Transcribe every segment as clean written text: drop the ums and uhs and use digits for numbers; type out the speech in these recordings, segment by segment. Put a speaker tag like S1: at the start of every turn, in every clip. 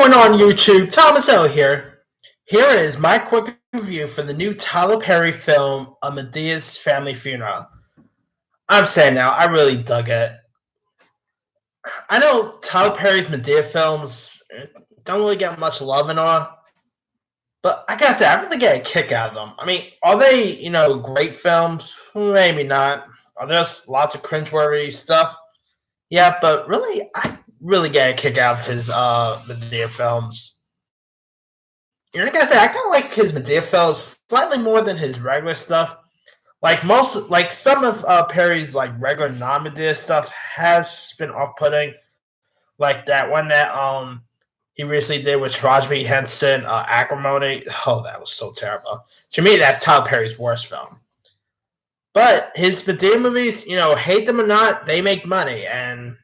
S1: going on YouTube? Thomas L here. Here is my quick review for the new Tyler Perry film, A Medea's Family Funeral. I'm saying now, I really dug it. I know Tyler Perry's Madea films don't really get much love and all, but I gotta say, I really get a kick out of them. I mean, are they, great films? Maybe not. Are there lots of cringeworthy stuff? Yeah, but really, I really get a kick out of his Madea films. Like I said, I kind of like his Madea films slightly more than his regular stuff. Like some of Perry's like regular non-Madea stuff has been off-putting. Like that one that he recently did with Taraji Henson, Acrimony. Oh, that was so terrible. To me, that's Tyler Perry's worst film. But his Madea movies, hate them or not, they make money, and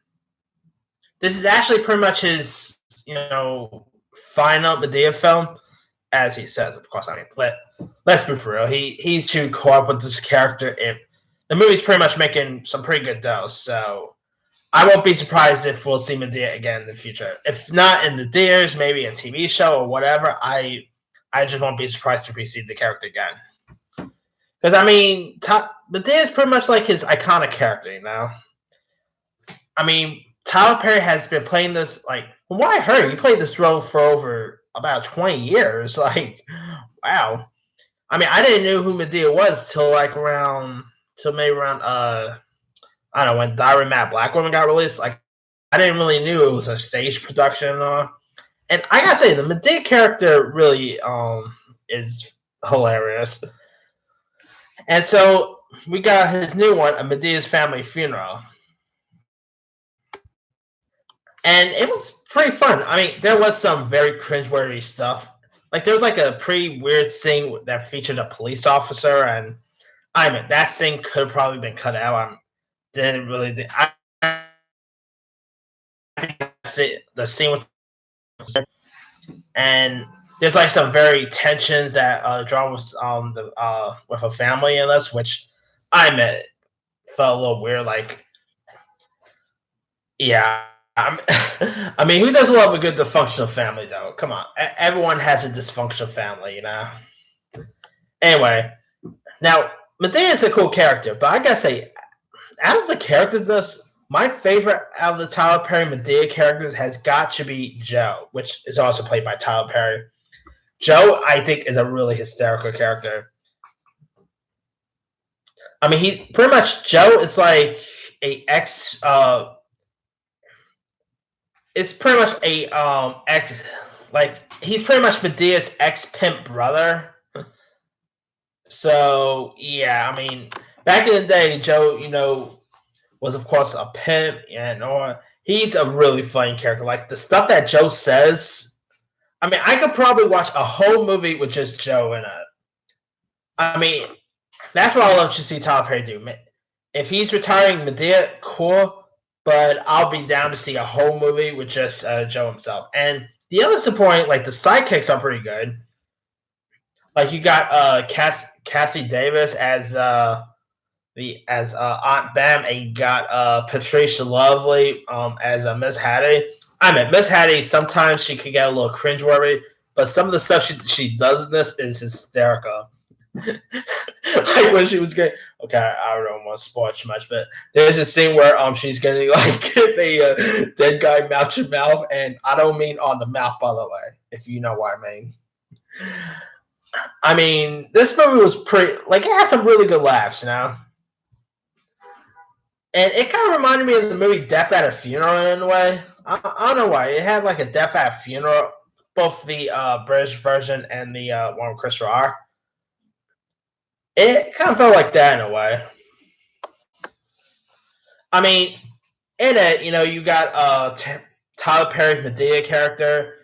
S1: this is actually pretty much his, final Madea film, as he says. Of course, I mean, let's be for real. He's too caught up with this character. The movie's pretty much making some pretty good dough, so I won't be surprised if we'll see Madea again in the future. If not in the theaters, maybe a TV show or whatever. I just won't be surprised if we see the character again. Because I mean, Madea is pretty much like his iconic character, I mean, Tyler Perry has been playing this, like, from what I heard, he played this role for over about 20 years. Like, wow. I mean, I didn't know who Madea was till maybe around, I don't know, when Diary Mad Black Woman got released. Like, I didn't really knew it was a stage production and all. And I gotta say, the Madea character really is hilarious. And so we got his new one, A Medea's Family Funeral. And it was pretty fun. I mean, there was some very cringeworthy stuff. Like, there was like a pretty weird scene that featured a police officer, and I mean, that scene could have probably been cut out. I didn't really. I the scene with, and there's like some very tensions that drawn with a family in this, which I admit felt a little weird. Like, yeah. I mean, who doesn't love a good dysfunctional family, though? Come on. Everyone has a dysfunctional family. Anyway, now, Madea is a cool character, but I gotta say, out of the characters, my favorite out of the Tyler Perry Madea characters has got to be Joe, which is also played by Tyler Perry. Joe, I think, is a really hysterical character. I mean, Joe is like a ex, it's pretty much a ex, like, he's pretty much Medea's ex-pimp brother. So yeah, I mean, back in the day, Joe, was of course a pimp, and he's a really funny character. Like, the stuff that Joe says, I mean, I could probably watch a whole movie with just Joe in it. I mean, that's what I love to see Tyler Perry do. If he's retiring Madea, cool. But I'll be down to see a whole movie with just Joe himself. And the other supporting, like, the sidekicks are pretty good. Like, you got Cassie Davis as Aunt Bam, and you got Patricia Lovely as Miss Hattie. I mean, Miss Hattie, sometimes she can get a little cringeworthy, but some of the stuff she does in this is hysterical. Like, when she was getting, okay, I don't want to spoil too much, but there's a scene where she's getting, like, a dead guy mouth to mouth, and I don't mean on the mouth, by the way, if you know what I mean. I mean, this movie was pretty, like, it had some really good laughs, And it kind of reminded me of the movie Death at a Funeral in a way. I don't know why. It had like a Death at a Funeral, both the British version and the one with Chris Rock. It kind of felt like that in a way. I mean, in it, you got Tyler Perry's Madea character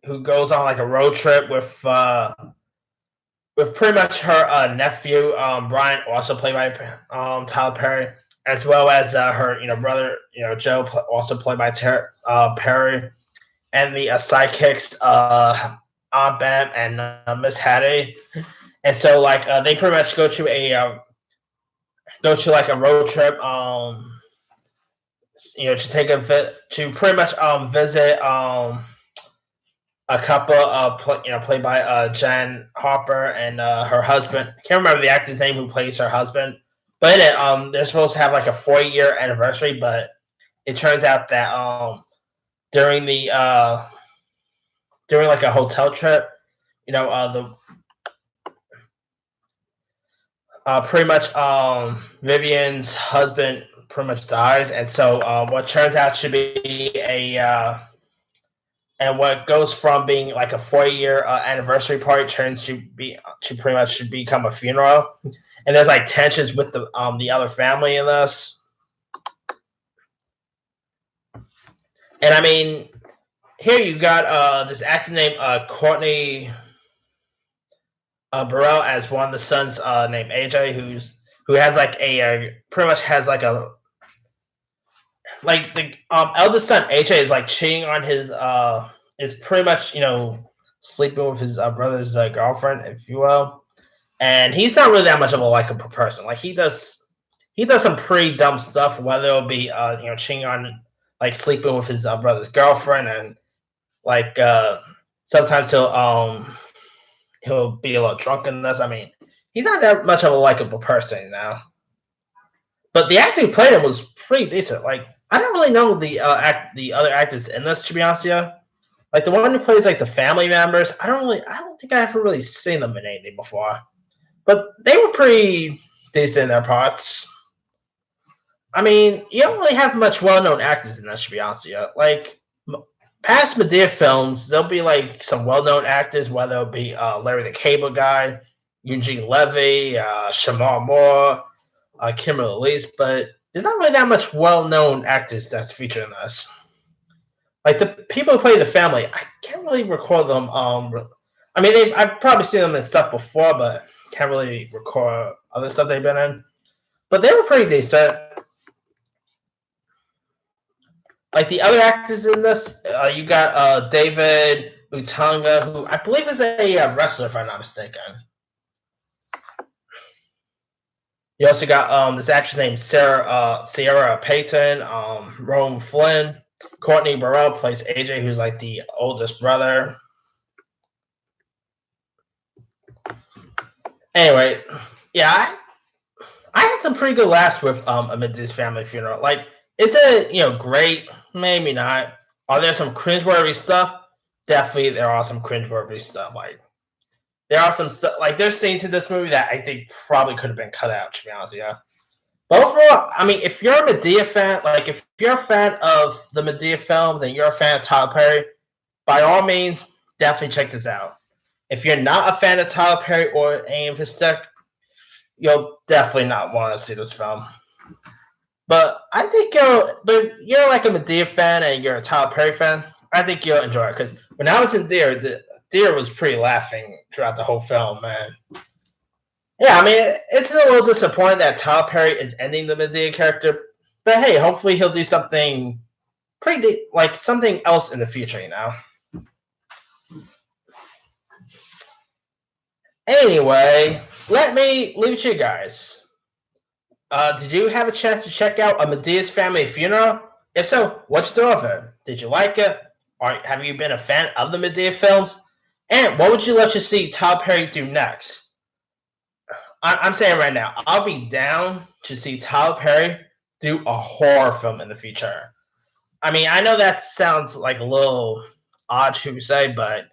S1: who goes on like a road trip with pretty much her nephew, Brian, also played by Tyler Perry, as well as her brother, Joe, also played by Perry, and the sidekicks, Aunt Bam and Miss Hattie. And so, like, they pretty much go to like a road trip, to take to pretty much visit a couple, played by Jen Harper and her husband. I can't remember the actor's name who plays her husband. But in it, they're supposed to have like a 4-year anniversary, but it turns out that during the during like a hotel trip, the pretty much Vivian's husband pretty much dies, and so what turns out should be and what goes from being like a 4-year anniversary party turns to pretty much should become a funeral, and there's like tensions with the other family in this, and I mean here you got this actor named Courtney Burrell as one of the sons named AJ, who has like pretty much has like a like the eldest son AJ is like cheating on his is pretty much sleeping with his brother's girlfriend, if you will, and he's not really that much of a likable person. Like he does some pretty dumb stuff, whether it'll be cheating on like sleeping with his brother's girlfriend, and like sometimes he'll be a little drunk in this. I mean, he's not that much of a likable person now. But the actor who played him was pretty decent. Like I don't really know the other actors in this, to be honest with you. Like the one who plays like the family members, I don't think I've ever really seen them in anything before. But they were pretty decent in their parts. I mean, you don't really have much well-known actors in this, to be honest with you. Like past Madea films, there'll be like some well-known actors, whether it'll be Larry the Cable Guy, Eugene Levy, Shamar Moore, Kimberly Elise, but there's not really that much well-known actors that's featured in this. Like the people who play the family, I can't really recall them. I mean, I've probably seen them in stuff before, but can't really recall other stuff they've been in. But they were pretty decent. Like the other actors in this, you got David Utanga, who I believe is a wrestler, if I'm not mistaken. You also got this actress named Sierra Payton, Rome Flynn. Courtney Burrell plays AJ, who's like the oldest brother. Anyway, yeah, I had some pretty good laughs with Amanda's family funeral. Like, is it great? Maybe not. Are there some cringeworthy stuff? Definitely, there are some cringeworthy stuff. Like, there are some stuff like there's scenes in this movie that I think probably could have been cut out. To be honest, yeah. But overall, I mean, if you're a Madea fan, like if you're a fan of the Madea films and you're a fan of Tyler Perry, by all means, definitely check this out. If you're not a fan of Tyler Perry or any of his stuff, you'll definitely not want to see this film. But I think you're like a Madea fan and you're a Tyler Perry fan, I think you'll enjoy it. Because when I was in there, the theater was pretty laughing throughout the whole film, man. Yeah, I mean, it's a little disappointing that Tyler Perry is ending the Madea character, but hey, hopefully he'll do something like something else in the future, Anyway, let me leave it to you guys. Did you have a chance to check out A Medea's Family Funeral? If so, what'd you think of it? Did you like it? Or have you been a fan of the Madea films? And what would you love to see Tyler Perry do next? I'm saying right now, I'll be down to see Tyler Perry do a horror film in the future. I mean, I know that sounds like a little odd to say, but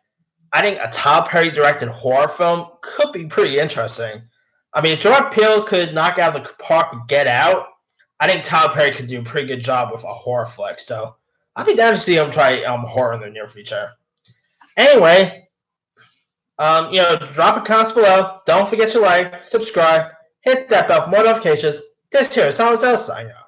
S1: I think a Tyler Perry directed horror film could be pretty interesting. I mean, if Jordan Peele could knock out the park with Get Out, I think Tyler Perry could do a pretty good job with a horror flick. So I'll be down to see him try horror in the near future. Anyway, drop a comment below. Don't forget to like, subscribe, hit that bell for more notifications. This here is Thomas L. signing off.